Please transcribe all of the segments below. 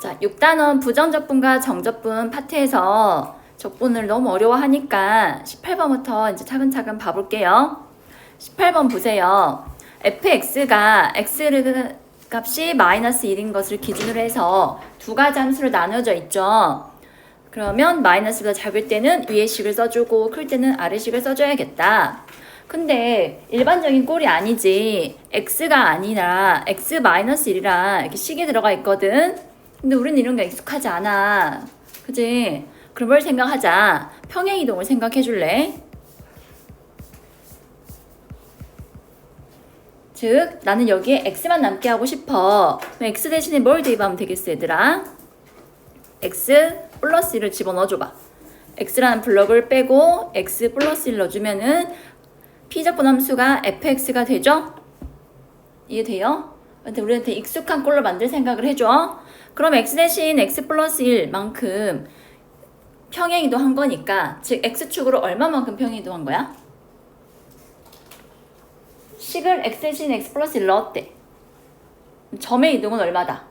자, 6단원 부정적분과 정적분 파트에서 적분을 너무 어려워하니까 18번부터 이제 차근차근 봐볼게요. 18번 보세요. fx가 x 값이 마이너스 1인 것을 기준으로 해서 두 가지 함수로 나눠져 있죠. 그러면 마이너스보다 작을 때는 위의 식을 써주고 클 때는 아래 식을 써줘야겠다. 근데 일반적인 꼴이 아니지. x가 아니라 x-1이라 이렇게 식이 들어가 있거든. 근데 우리는 이런 게 익숙하지 않아. 그지? 그럼 뭘 생각하자. 평행이동을 생각해 줄래? 즉 나는 여기에 x만 남게 하고 싶어. 그럼 x 대신에 뭘 대입하면 되겠어 얘들아? x 플러스 1을 집어넣어줘봐. x라는 블럭을 빼고 x 플러스 1 넣어주면은 p적분 함수가 fx가 되죠? 이해돼요? 근데 우리한테 익숙한 꼴로 만들 생각을 해줘. 그럼 x 대신 x 플러스 1만큼 평행이동한 거니까, 즉 x축으로 얼마만큼 평행이동한 거야? 식을 x 대신 x 플러스 1 넣었대. 점의 이동은 얼마다?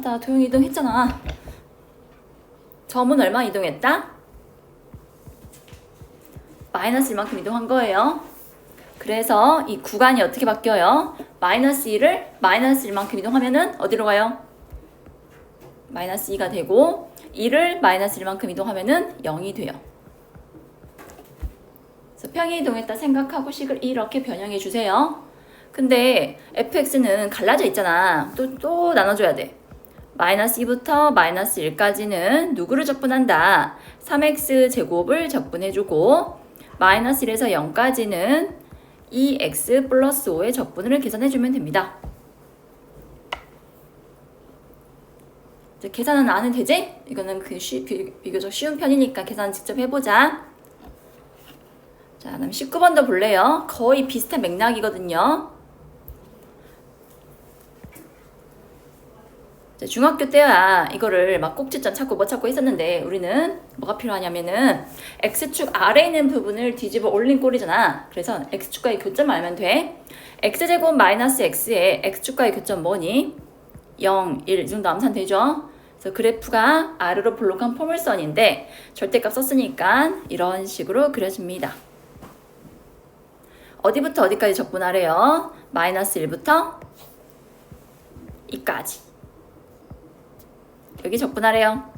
나 도형 이동했잖아. 점은 얼마 이동했다? 마이너스 1만큼 이동한 거예요. 그래서 이 구간이 어떻게 바뀌어요? 마이너스 1을 마이너스 1만큼 이동하면은 어디로 가요? 마이너스 2가 되고 1을 마이너스 1만큼 이동하면은 0이 돼요. 그래서 평행이동했다 생각하고 식을 이렇게 변형해 주세요. 근데 fx는 갈라져 있잖아. 또 나눠줘야 돼. 마이너스 2부터 마이너스 1까지는 누구를 적분한다? 3x 제곱을 적분해주고 마이너스 1에서 0까지는 2x 플러스 5의 적분을 계산해주면 됩니다. 이제 계산은 안 해도 되지? 이거는 비교적 쉬운 편이니까 계산 직접 해보자. 자, 그럼 19번도 볼래요? 거의 비슷한 맥락이거든요. 중학교 때야 이거를 막 꼭지점 찾고 뭐 찾고 했었는데 우리는 뭐가 필요하냐면은 x축 아래에 있는 부분을 뒤집어 올린 꼴이잖아. 그래서 x축과의 교점을 알면 돼. x제곱 마이너스 x의 x축과의 교점 뭐니? 0, 1 이 정도 암산 되죠? 그래서 그래프가 아래로 볼록한 포물선인데 절대값 썼으니까 이런 식으로 그려집니다. 어디부터 어디까지 적분하래요? 마이너스 1부터 2까지. 여기 적분하래요.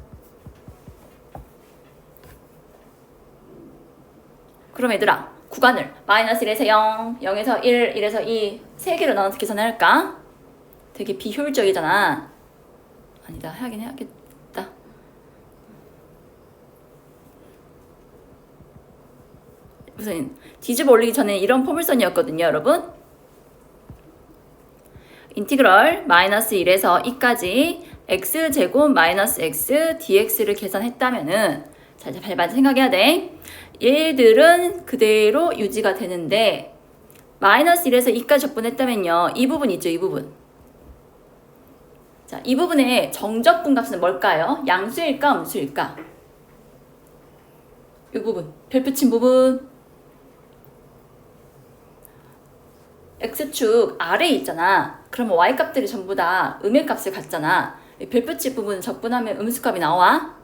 그럼 얘들아, 구간을 마이너스 1에서 0, 0에서 1, 1에서 2 세 개로 나눠서 계산할까? 되게 비효율적이잖아. 아니다, 하긴 해야겠다. 무슨 뒤집어 올리기 전에 이런 포물선이었거든요, 여러분. 인티그럴 마이너스 1에서 2까지 x제곱 마이너스 x dx를 계산했다면은 자, 이제 발발 생각해야 돼. 얘들은 그대로 유지가 되는데 마이너스 1에서 2까지 적분했다면요. 이 부분 있죠, 이 부분. 자, 이 부분의 정적분 값은 뭘까요? 양수일까, 음수일까? 이 부분, 별 붙인 부분. x축 아래에 있잖아. 그러면 y값들이 전부 다 음의 값을 갖잖아. 별빛이 부분 적분하면 음수값이 나와.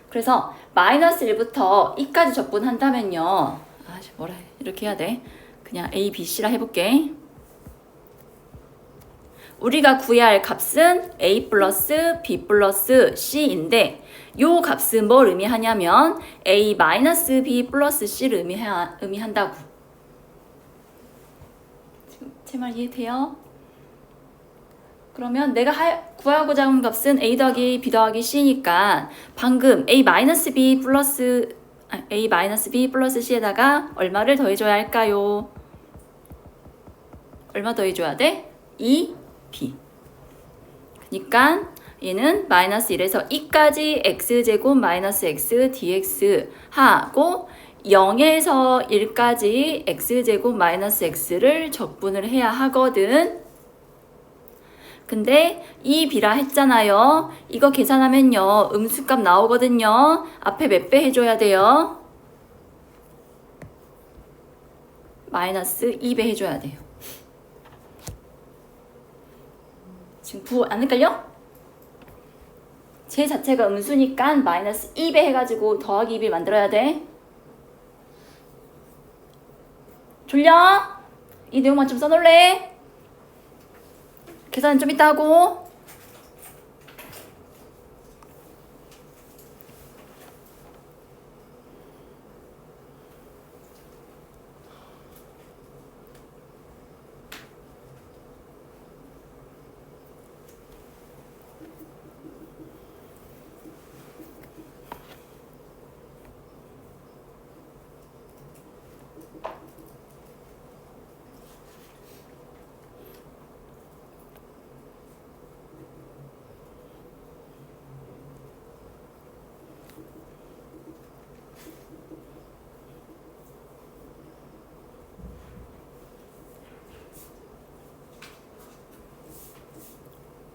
그래서 마이너스 1부터 2까지 적분한다면요. 뭐라 해. 이렇게 해야 돼. 그냥 A, B, C라 해볼게. 우리가 구해야 할 값은 A 플러스 B 플러스 C인데 요 값은 뭘 의미하냐면 A 마이너스 B 플러스 C를 의미한다고. 제 말 이해돼요? 그러면 내가 구하고자 하는 값은 A 더하기 B 더하기 C니까 방금 A 마이너스 B 플러스 C에다가 얼마를 더해줘야 할까요? 얼마 더해줘야 돼? 2B. 그러니까 얘는 마이너스 1에서 2까지 x제곱 마이너스 x dx 하고 0에서 1까지 x제곱 마이너스 x를 적분을 해야 하거든. 근데 이 B라 했잖아요. 이거 계산하면요. 음수값 나오거든요. 앞에 몇 배 해줘야 돼요? 마이너스 2배 해줘야 돼요. 지금 부 안 헷갈려? 제 자체가 음수니까 마이너스 2배 해가지고 더하기 2배 만들어야 돼. 졸려? 이 내용만 좀 써놓을래? 계산 좀 이따 하고.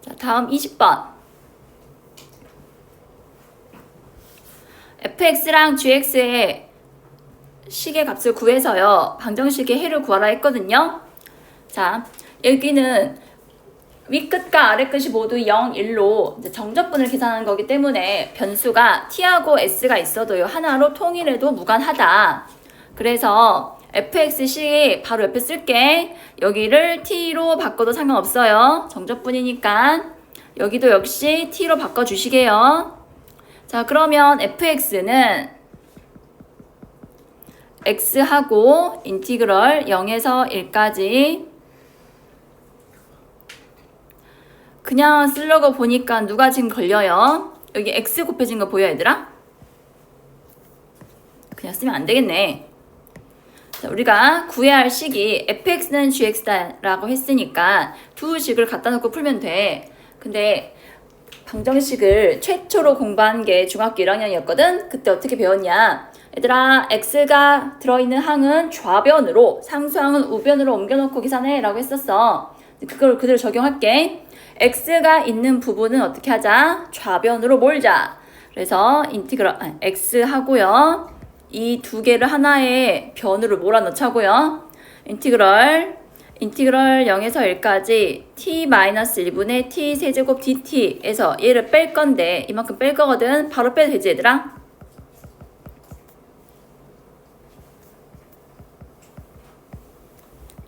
자, 다음 20번. fx랑 gx의 식의 값을 구해서요. 방정식의 해를 구하라 했거든요. 자, 여기는 윗끝과 아래끝이 모두 0, 1로 이제 정적분을 계산하는 거기 때문에 변수가 t하고 s가 있어도요. 하나로 통일해도 무관하다. 그래서 fx식 바로 옆에 쓸게. 여기를 t로 바꿔도 상관없어요. 정적분이니까. 여기도 역시 t로 바꿔주시게요. 자, 그러면 fx는 x하고 인티그럴 0에서 1까지 그냥 쓰려고 보니까 누가 지금 걸려요? 여기 x 곱해진 거 보여 얘들아? 그냥 쓰면 안 되겠네. 자, 우리가 구해야 할 식이 fx는 gx다라고 했으니까 두 식을 갖다 놓고 풀면 돼. 근데 방정식을 최초로 공부한 게 중학교 1학년이었거든? 그때 어떻게 배웠냐? 얘들아, x가 들어있는 항은 좌변으로, 상수항은 우변으로 옮겨놓고 계산해 라고 했었어. 그걸 그대로 적용할게. x가 있는 부분은 어떻게 하자? 좌변으로 몰자. 그래서 인티그럴 x 하고요. 이 두 개를 하나의 변으로 몰아넣자고요. 인티그럴 0에서 1까지 t-1분의 t 세제곱 dt에서 얘를 뺄 건데 이만큼 뺄 거거든. 바로 빼도 되지 얘들아?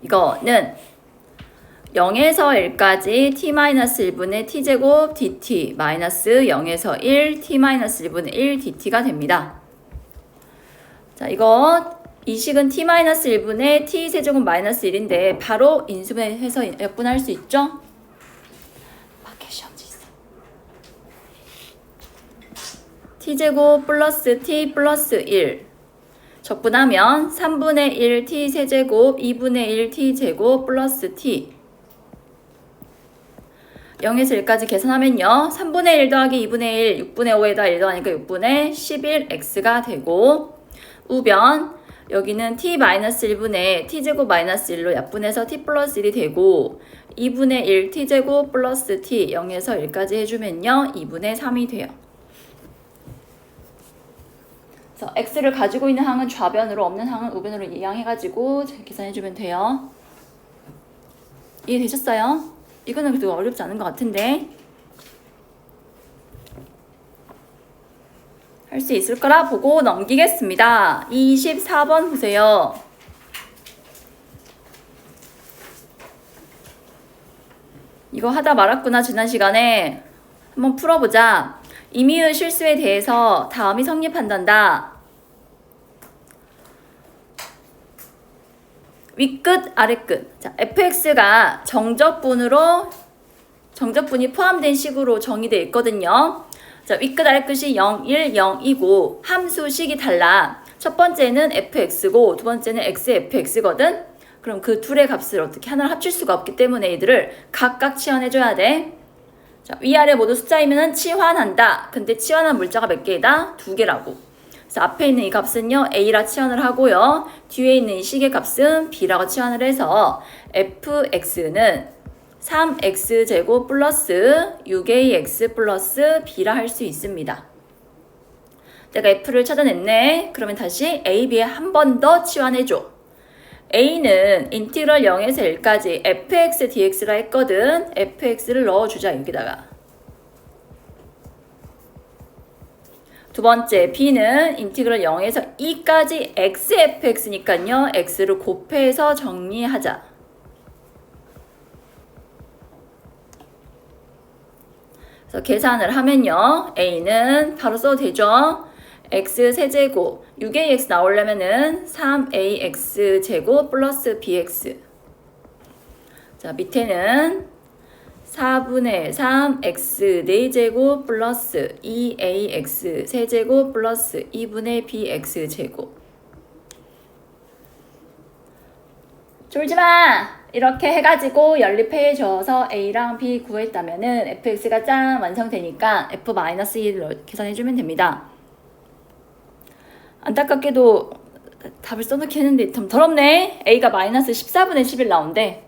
이거는 0에서 1까지 t-1분의 t제곱 dt 마이너스 0에서 1 t-1분의 1 dt가 됩니다. 자, 이 식은 t-1분의 t 세제곱 마이너스 1인데 바로 인수분해해서 약분할 수 있죠? 밖에 시험지 있어. t제곱 플러스 t 플러스 1 적분하면 3분의 1 t 세제곱 2분의 1 t 제곱 플러스 t 0에서 1까지 계산하면요. 3분의 1 더하기 2분의 1, 6분의 5에다 1 더하니까 6분의 11x가 되고 우변 여기는 t-1분의 t제곱 마이너스 1로 약분해서 t 플러스 1이 되고 2분의 1 t제곱 플러스 t 0에서 1까지 해주면요. 2분의 3이 돼요. 그래서 x를 가지고 있는 항은 좌변으로 없는 항은 우변으로 이항해가지고 계산해주면 돼요. 이해되셨어요? 이거는 그래도 어렵지 않은 것 같은데 할 수 있을 거라 보고 넘기겠습니다. 24번 보세요. 이거 하다 말았구나 지난 시간에. 한번 풀어보자. 임의의 실수에 대해서 다음이 성립한단다. 윗끝 아래끝. 자, fx가 정적분이 포함된 식으로 정의되어 있거든요. 자, 윗끝 아래끝이 0, 1, 0이고 함수식이 달라. 첫 번째는 fx고 두 번째는 xfx거든. 그럼 그 둘의 값을 어떻게 하나를 합칠 수가 없기 때문에 이들을 각각 치환해줘야 돼. 자, 위아래 모두 숫자이면 치환한다. 근데 치환한 물자가 몇 개이다? 2개라고. 그래서 앞에 있는 이 값은요 a라 치환을 하고요. 뒤에 있는 이 식의 값은 b라고 치환을 해서 fx는 3x제곱 플러스 6ax 플러스 b라 할 수 있습니다. 내가 f를 찾아냈네. 그러면 다시 a, b에 한 번 더 치환해줘. A는 인티그럴 0에서 1까지 fx dx라 했거든. fx를 넣어주자 여기다가. 두 번째 B는 인티그럴 0에서 2까지 xfx니까요. x를 곱해서 정리하자. 그래서 계산을 하면요. A는 바로 써도 되죠. x 세제곱 6ax 나오려면은 3ax 제곱 플러스 bx. 자, 밑에는 4분의 3 x 4제곱 플러스 2ax 세제곱 플러스 2분의 bx 제곱. 졸지마! 이렇게 해가지고 연립해줘서 a랑 b 구했다면은 fx가 짠 완성되니까 f-1을 계산해주면 됩니다. 안타깝게도 답을 써놓긴 했는데 좀 더럽네. a가 마이너스 14분의 11 나온대.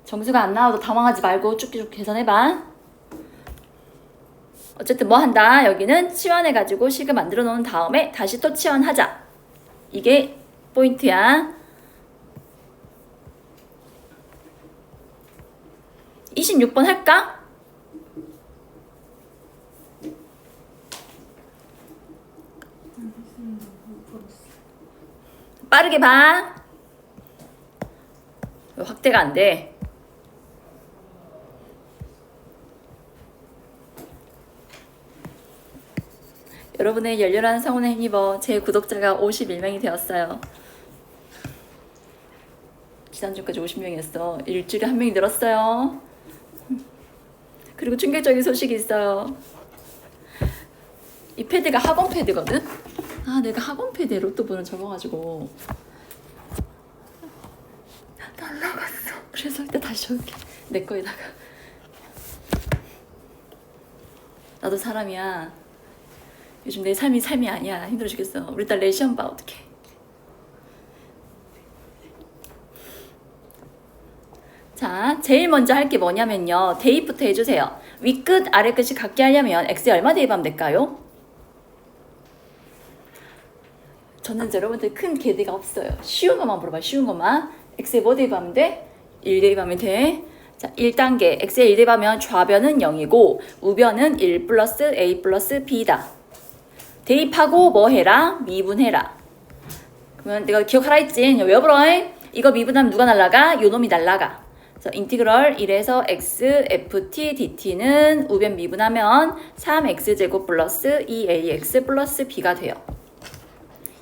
정수가 안 나와도 당황하지 말고 쭉쭉 계산해봐. 어쨌든 뭐 한다. 여기는 치환해가지고 식을 만들어 놓은 다음에 다시 또 치환하자. 이게 포인트야. 26번 할까? 빠르게 봐. 확대가 안 돼. 여러분의 열렬한 성원에 힘입어 제 구독자가 51명이 되었어요. 지난주까지 50명이었어. 일주일에 한 명이 늘었어요. 그리고 충격적인 소식이 있어요. 이 패드가 학원 패드거든? 아, 내가 학원 패드에 로또 번호 적어가지고 날라갔어. 그래서 일단 다시 적을게. 내 거에다가. 나도 사람이야. 요즘 내 삶이 아니야. 힘들어 죽겠어. 우리 딸 내일 시험 봐. 어떡해. 자, 제일 먼저 할 게 뭐냐면요. 대입부터 해주세요. 윗끝, 아래끝이 같게 하려면 x에 얼마 대입하면 될까요? 저는 여러분들 큰 개대가 없어요. 쉬운 것만 물어봐. 쉬운 것만. x에 뭐 대입하면 돼? 1 대입하면 돼. 자, 1단계. x에 1 대입하면 좌변은 0이고 우변은 1 플러스 a 플러스 b다. 대입하고 뭐 해라? 미분해라. 그러면 내가 기억하라 했지? 외워보라. 이거 미분하면 누가 날라가? 요놈이 날라가. 그래서 인티그럴 1에서 x ft dt는 우변 미분하면 3x제곱 플러스 2ax 플러스 b가 돼요.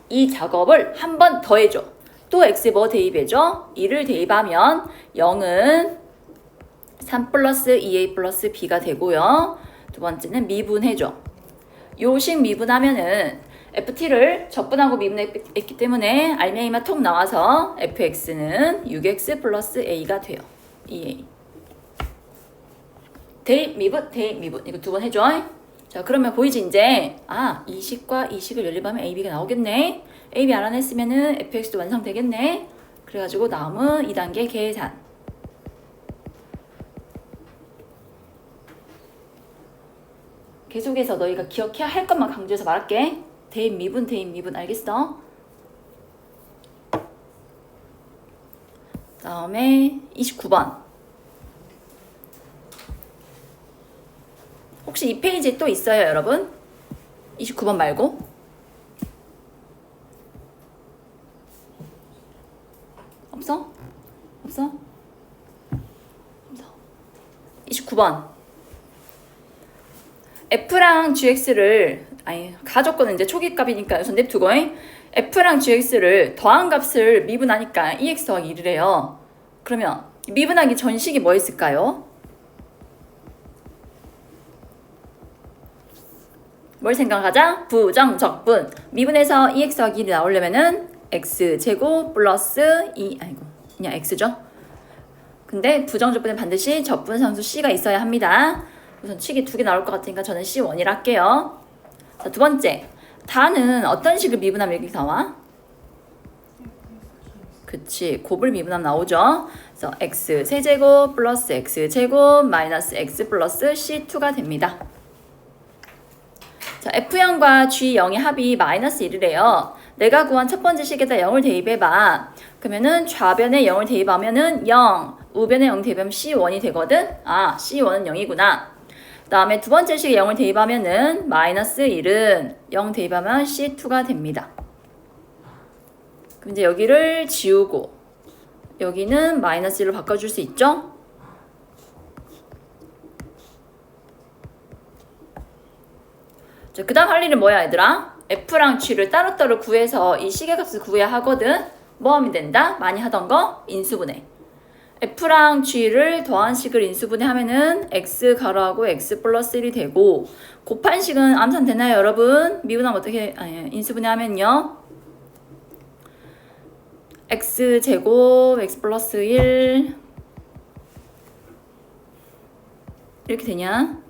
이 작업을 한 번 더 해줘. 또 x에 뭐 대입해줘? 2를 대입하면 0은 3 플러스 2a 플러스 b가 되고요. 두 번째는 미분해줘. 요식 미분하면은 ft를 적분하고 미분했기 때문에 알맹이만 톡 나와서 fx는 6x 플러스 a가 돼요. 2a. 대입 미분 이거 두 번 해줘. 자, 그러면 보이지 이제? 아, 이 식과 이 식을 연립하면 ab가 나오겠네. ab 알아냈으면은 fx도 완성되겠네. 그래가지고 남은 2단계 계산. 계속해서 너희가 기억해야 할 것만 강조해서 말할게. 대입 미분 알겠어? 다음에 29번. 혹시 이 페이지에 또 있어요, 여러분? 29번 말고? 없어? 없어? 29번. f랑 gx를 가족권은 이제 초기값이니까 우선 냅두고 f랑 gx를 더한 값을 미분하니까 2x 더하기 1이래요. 그러면 미분하기 전식이 뭐였을까요? 뭘 생각하자? 부정적분. 미분해서 2x 더하기 1이 나오려면은 x제곱 플러스 2 그냥 x죠. 근데 부정적분은 반드시 적분상수 c가 있어야 합니다. 우선 식이 2개 나올 것 같으니까 저는 C1이라 할게요. 자, 두 번째. 다는 어떤 식을 미분하면 이렇게 나와? 그치. 곱을 미분하면 나오죠. 그래서 x 세제곱 플러스 x 제곱 마이너스 x 플러스 C2가 됩니다. 자, F0과 G0의 합이 마이너스 1이래요. 내가 구한 첫 번째 식에다 0을 대입해봐. 그러면은 좌변에 0을 대입하면은 0, 우변에 0 대입하면 C1이 되거든. 아, C1은 0이구나. 그 다음에 두 번째 식에 0을 대입하면은 마이너스 1은 0 대입하면 C2가 됩니다. 그럼 이제 여기를 지우고 여기는 마이너스 1로 바꿔줄 수 있죠? 자, 그 다음 할 일은 뭐야 얘들아? F랑 G를 따로따로 구해서 이 식의 값을 구해야 하거든. 뭐 하면 된다? 많이 하던 거 인수분해. F랑 G를 더한 식을 인수분해 하면은 X 가로하고 X 플러스 1이 되고, 곱한 식은 암산 되나요 여러분? 미분하면 어떻게, 인수분해 하면요 X 제곱 X 플러스 1 이렇게 되냐?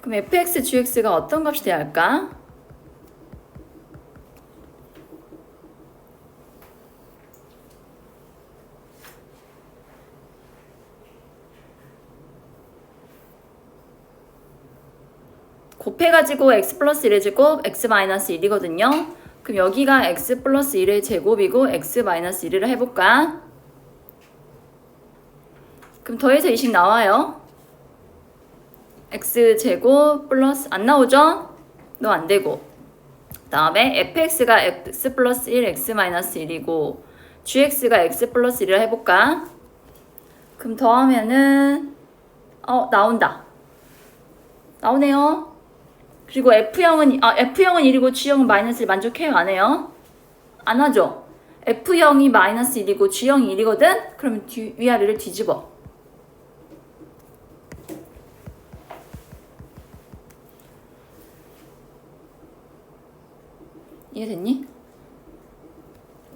그럼 fx, gx가 어떤 값이 돼야 할까? 곱해가지고 x 플러스 1의 제곱 x 마이너스 1이거든요. 그럼 여기가 x 플러스 1의 제곱이고 x 마이너스 1이라 해볼까? 그럼 더해서 20 나와요. x 제곱 플러스 안 나오죠? 너 안 되고. 그 다음에 fx가 x 플러스 1, x 마이너스 1이고 gx가 x 플러스 1이라 해볼까? 그럼 더하면은 나온다. 나오네요. 그리고 F형은 1이고 G형은 마이너스 1 만족해요? 안 해요? 안 하죠? F형이 마이너스 1이고 G형이 1이거든? 그러면 위아래를 뒤집어. 이해됐니?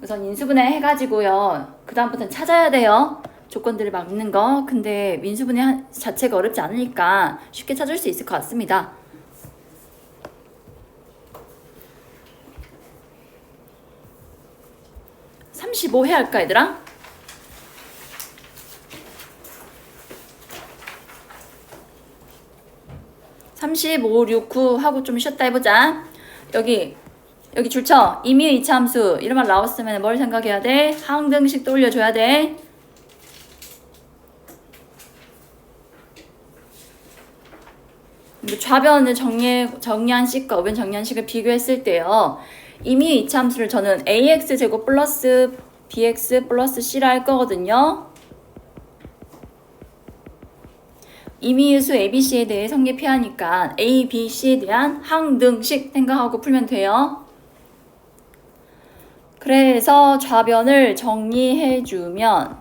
우선 인수분해 해가지고요. 그 다음부터는 찾아야 돼요. 조건들을 막는 거. 근데 인수분해 자체가 어렵지 않으니까 쉽게 찾을 수 있을 것 같습니다. 35 해야 할까 얘들아? (35, 6, 9) 하고 좀 쉬었다 해보자. 여기 줄쳐 임의의 이차함수 이런 말 나왔으면 뭘 생각해야 돼? 항등식 또 올려줘야 돼. 좌변을 정리한 식과 우변 정리한 식을 비교했을 때요. 임의의 이차함수를 저는 ax제곱 플러스 bx 플러스 c라 할 거거든요. 임의의 수 ABC에 대해 성립해야 하니까 A, B, C에 대한 항등식 생각하고 풀면 돼요. 그래서 좌변을 정리해주면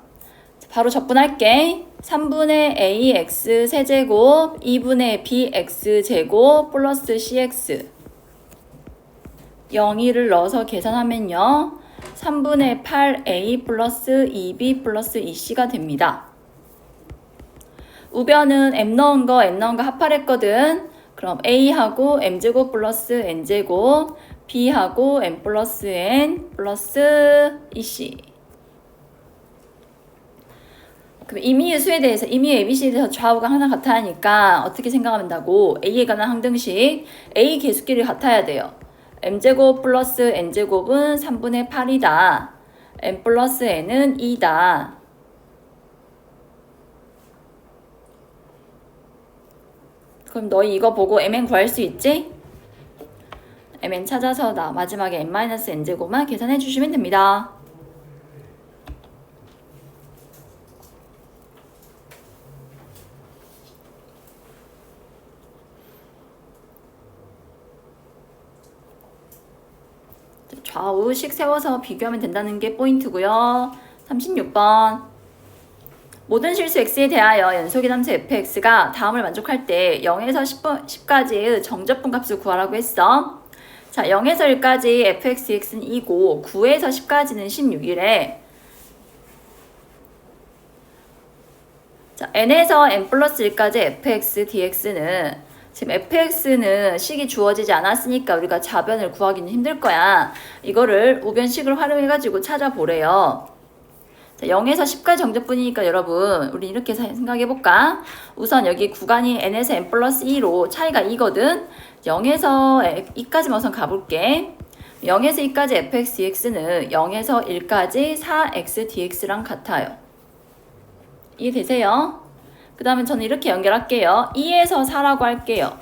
바로 적분할게. 3분의 ax 세제곱 2분의 bx 제곱 플러스 cx 0,1을 넣어서 계산하면요 3분의 8a 플러스 2b 플러스 2c가 됩니다. 우변은 m 넣은 거 합할했거든. 그럼 a하고 m제곱 플러스 n제곱 b하고 m 플러스 n 플러스 2c. 그럼 임의의 수에 대해서 임의의 ABC에 대해서 좌우가 항상 같아야 하니까 어떻게 생각하면 된다고? A에 관한 항등식 A 계수끼리 같아야 돼요. m제곱 플러스 n제곱은 3분의 8이다. m 플러스 n은 2다. 그럼 너희 이거 보고 mn 구할 수 있지? mn 찾아서 마지막에 n-n제곱만 계산해 주시면 됩니다. 좌우식 세워서 비교하면 된다는 게 포인트고요. 36번. 모든 실수 x에 대하여 연속의 함수 fx가 다음을 만족할 때 0에서 10까지의 정적분 값을 구하라고 했어. 자, 0에서 1까지 fx는 2고 9에서 10까지는 16이래. 자, n에서 n 플러스 1까지 fx dx는 지금 fx는 식이 주어지지 않았으니까 우리가 좌변을 구하기는 힘들 거야. 이거를 우변식을 활용해가지고 찾아보래요. 자, 0에서 10까지 정적분이니까 여러분 우리 이렇게 생각해볼까? 우선 여기 구간이 n에서 n 플러스 2로 차이가 2거든. 0에서 2까지만 우선 가볼게. 0에서 2까지 fx dx는 0에서 1까지 4x dx랑 같아요. 이해되세요? 그 다음에 저는 이렇게 연결할게요. 2에서 4라고 할게요.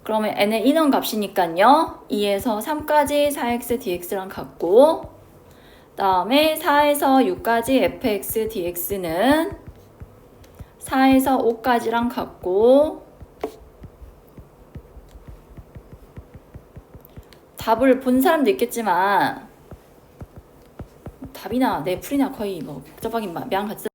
그러면 n의 인원 값이니까요. 2에서 3까지 4x dx랑 같고, 다음에 4에서 6까지 fx dx는 4에서 5까지랑 같고, 답을 본 사람도 있겠지만 답이나 내 풀이나 거의 뭐 복잡하긴 양 같지.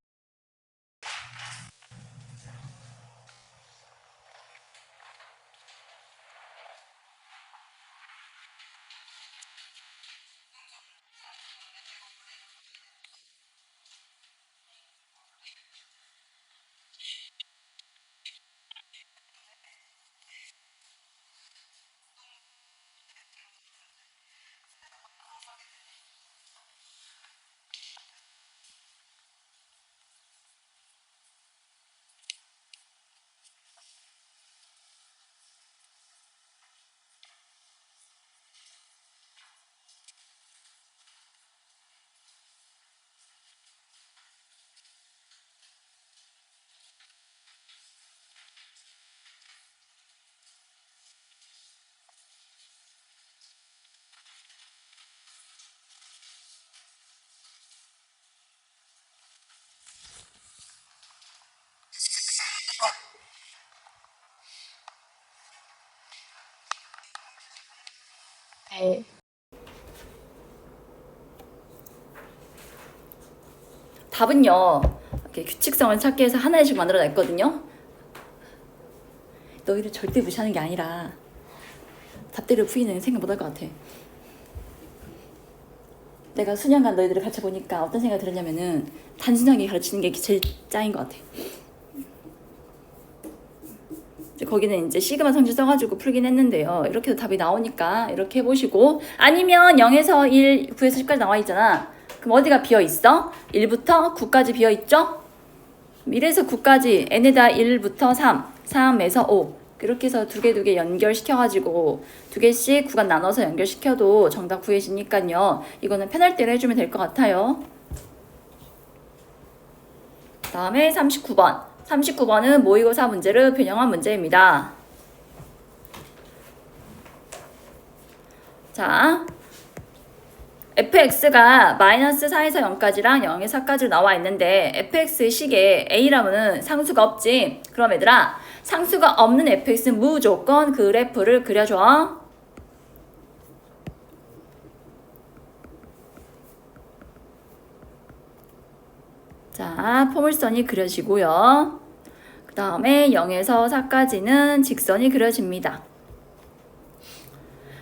네. 답은요, 이렇게 규칙성을 찾기 위해서 하나씩 만들어 냈거든요. 너희를 절대 무시하는 게 아니라 답대로 풀이는 생각 못 할 것 같아. 내가 수년간 너희들을 같이 보니까 어떤 생각이 들었냐면은 단순하게 가르치는 게 제일 짱인 것 같아. 이제 거기는 이제 시그마 성질 써가지고 풀긴 했는데요. 이렇게 해도 답이 나오니까 이렇게 해보시고, 아니면 0에서 1, 9에서 10까지 나와 있잖아. 그럼 어디가 비어있어? 1부터 9까지 비어있죠? 1에서 9까지 n에다 1부터 3, 3에서 5 이렇게 해서 두 개 연결시켜가지고 두 개씩 구간 나눠서 연결시켜도 정답 구해지니까요. 이거는 편할 대로 해주면 될 것 같아요. 다음에 39번. 39번은 모의고사 문제를 변형한 문제입니다. 자, fx가 마이너스 4에서 0까지랑 0에서 4까지로 나와 있는데 fx 식에 a라면은 상수가 없지. 그럼 얘들아, 상수가 없는 fx는 무조건 그래프를 그려줘. 자, 포물선이 그려지고요. 그 다음에 0에서 4까지는 직선이 그려집니다.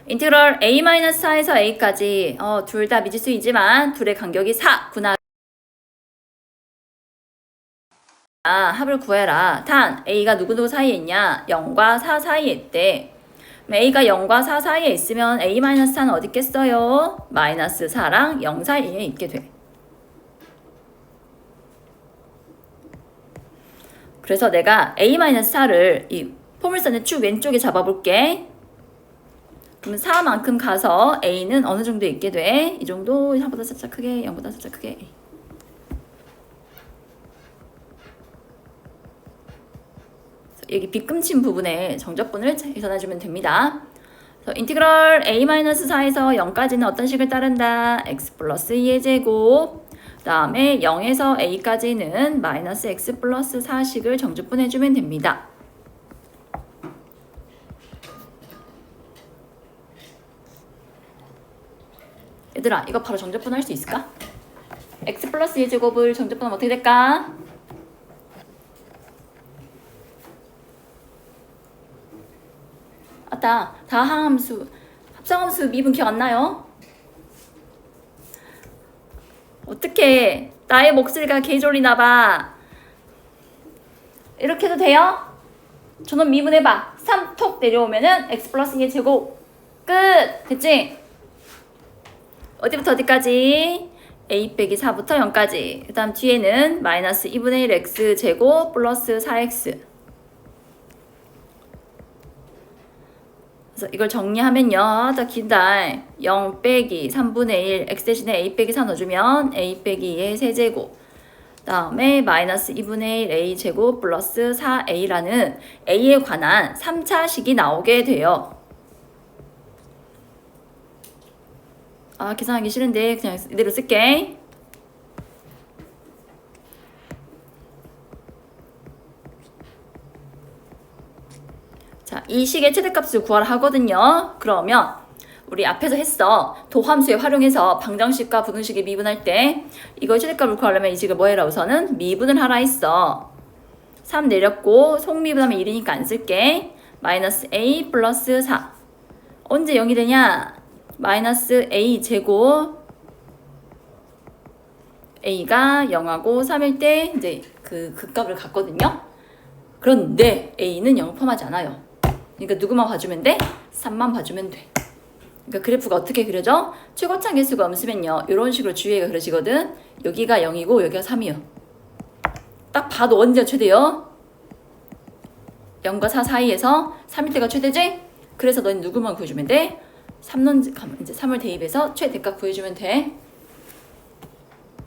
인티그럴 a-4에서 a까지 둘 다 미지수이지만 둘의 간격이 4 구나. 합을 구해라. 단 a가 누구누구 사이에 있냐? 0과 4 사이에 있대. a가 0과 4 사이에 있으면 a-4는 어디 있겠어요? 마이너스 4랑 0 사이에 있게 돼. 그래서 내가 a-4를 이 포물선의 축 왼쪽에 잡아볼게. 그러면 4만큼 가서 a는 어느 정도 있게 돼? 이 정도, 4보다 살짝 크게, 0보다 살짝 크게. 여기 빗금친 부분에 정적분을 계산해주면 됩니다. 그래서 인티그럴 a-4에서 0까지는 어떤 식을 따른다? x 플러스 2의 제곱. 그 다음에 0에서 a까지는 마이너스 x 플러스 4식을 정적분해주면 됩니다. 얘들아, 이거 바로 정적분 할 수 있을까? x 플러스 2의 제곱을 정적분하면 어떻게 될까? 아따, 다항함수, 합성함수 미분 기억 안 나요? 어떻게 나의 목소리가 개졸리나봐. 이렇게 해도 돼요? 저놈 미분해봐. 3 톡 내려오면은 x 플러스 2의 제곱 끝! 됐지? 어디부터 어디까지? a 빼기 4부터 0까지. 그 다음 뒤에는 마이너스 2분의 1 x 제곱 플러스 4x. 그래서 이걸 정리하면요. 더 긴다. 0 빼기 3분의 1 x 대신에 a 빼기 4 넣어주면 a 빼기 2의 세제곱. 다음에 마이너스 2분의 1 a 제곱 플러스 4a라는 a에 관한 3차식이 나오게 돼요. 아, 계산하기 싫은데 그냥 이대로 쓸게. 자, 이 식의 최대값을 구하라 하거든요. 그러면 우리 앞에서 했어. 도함수에 활용해서 방정식과 부등식을 미분할 때 이거 최대값을 구하려면 이 식을 뭐 해라 우선은 미분을 하라 했어. 3 내렸고 속미분하면 1이니까 안 쓸게. 마이너스 a 플러스 4. 언제 0이 되냐? 마이너스 a 제곱 a가 0하고 3일 때 이제 그 값을 갖거든요. 그런데 a는 0 포함하지 않아요. 그러니까 누구만 봐주면 돼? 3만 봐주면 돼. 그러니까 그래프가 어떻게 그려져? 최고차 개수가 없으면요. 이런 식으로 주위가 그려지거든. 여기가 0이고 여기가 3이요. 딱 봐도 언제가 최대요? 0과 4 사이에서 3일 때가 최대지? 그래서 너는 누구만 구해주면 돼? 이제 3을 대입해서 최대값 구해주면 돼.